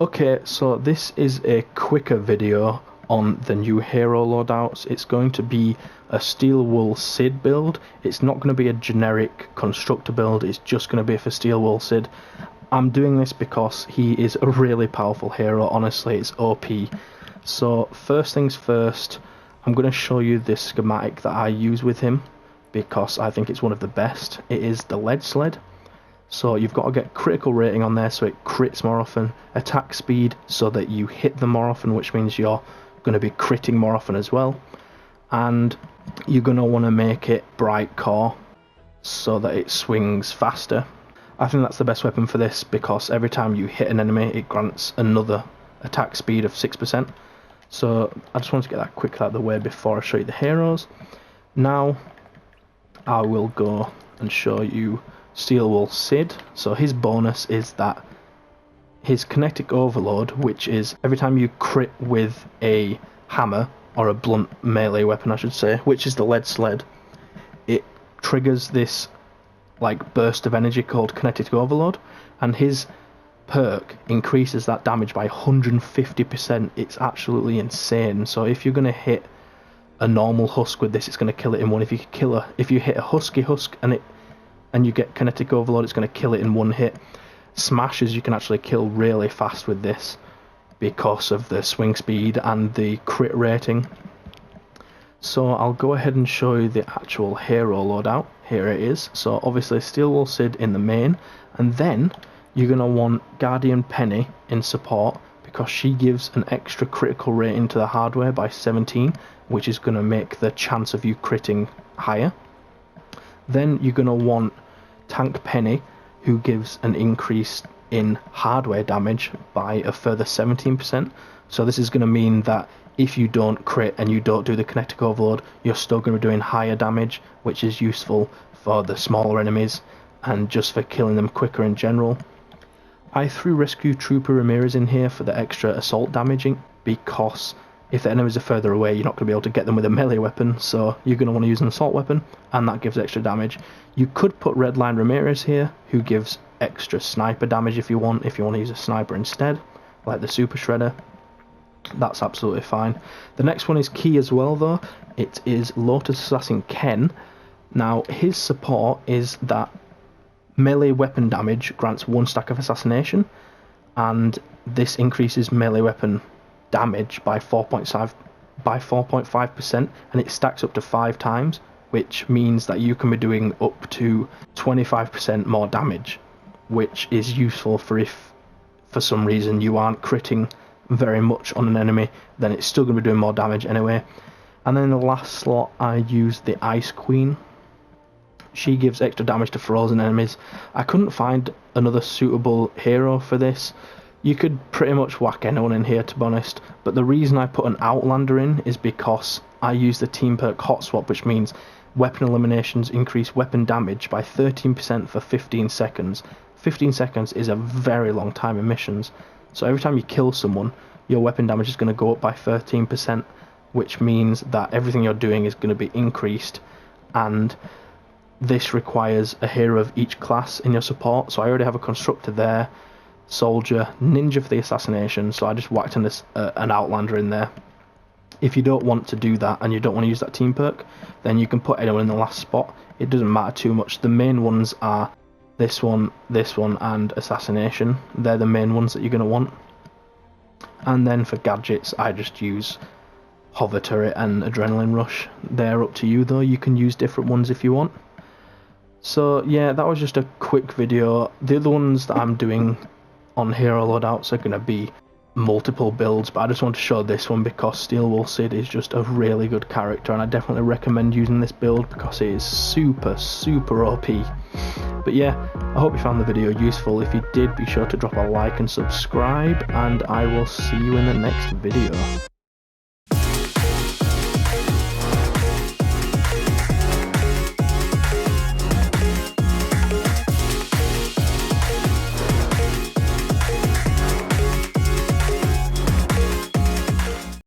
Okay, so this is a quicker video on the new hero loadouts. It's going to be a Steel Wool Syd build. It's not going to be a generic constructor build, it's just going to be for Steel Wool Syd. I'm doing this because he is a really powerful hero, honestly, it's OP. So first things first, I'm going to show you this schematic that I use with him because I think it's one of the best. It is the lead sled. So you've got to get critical rating on there so it crits more often, attack speed so that you hit them more often, which means you're going to be critting more often as well, and you're going to want to make it bright core so that it swings faster. I think that's the best weapon for this because every time you hit an enemy it grants another attack speed of 6%. So I just want to get that quick out of the way before I show you the heroes. Now I will go and show you Steel Wool Syd. So his bonus is that his Kinetic Overload, which is every time you crit with a hammer, or a blunt melee weapon I should say, which is the lead sled, it triggers this like burst of energy called Kinetic Overload, and his perk increases that damage by 150%. It's absolutely insane. So if you're going to hit a normal husk with this, it's going to kill it in one. If you hit a husky husk and you get Kinetic Overload, it's going to kill it in one hit. Smashes you can actually kill really fast with this because of the swing speed and the crit rating. So I'll go ahead and show you the actual hero loadout. Here it is. So obviously Steel Wool Syd in the main, and then you're going to want Guardian Penny in support because she gives an extra critical rating to the hardware by 17, which is going to make the chance of you critting higher. Then you're going to want Tank Penny, who gives an increase in hardware damage by a further 17%. So this is going to mean that if you don't crit and you don't do the Kinetic Overload, you're still going to be doing higher damage, which is useful for the smaller enemies and just for killing them quicker in general. I threw Rescue Trooper Ramirez in here for the extra assault damaging because if the enemies are further away, you're not going to be able to get them with a melee weapon, so you're going to want to use an assault weapon, and that gives extra damage. You could put Redline Ramirez here, who gives extra sniper damage if you want to use a sniper instead, like the Super Shredder. That's absolutely fine. The next one is key as well though. It is Lotus Assassin Ken. Now his support is that melee weapon damage grants 1 stack of assassination, and this increases melee weapon damage by 4.5%, and it stacks up to 5 times, which means that you can be doing up to 25% more damage, which is useful for if for some reason you aren't critting very much on an enemy, then it's still going to be doing more damage anyway. And then in the last slot I used the Ice Queen. She gives extra damage to frozen enemies. I couldn't find another suitable hero for this. You could pretty much whack anyone in here, to be honest, but the reason I put an Outlander in is because I use the team perk Hot Swap, which means weapon eliminations increase weapon damage by 13% for 15 seconds. 15 seconds is a very long time in missions, so every time you kill someone, your weapon damage is going to go up by 13%, which means that everything you're doing is going to be increased, and this requires a hero of each class in your support. So I already have a constructor there, soldier, ninja for the assassination, so I just whacked in an Outlander in there. If you don't want to do that and you don't want to use that team perk, then you can put anyone in the last spot. It doesn't matter too much. The main ones are this one, and assassination. They're the main ones that you're going to want. And then for gadgets I just use hover turret and adrenaline rush. They're up to you though, you can use different ones if you want. So yeah, that was just a quick video. The other ones that I'm doing on hero loadouts are going to be multiple builds, but I just want to show this one because Steel Wool Syd is just a really good character, and I definitely recommend using this build because it is super OP. But yeah, I hope you found the video useful. If you did, be sure to drop a like and subscribe, and I will see you in the next video.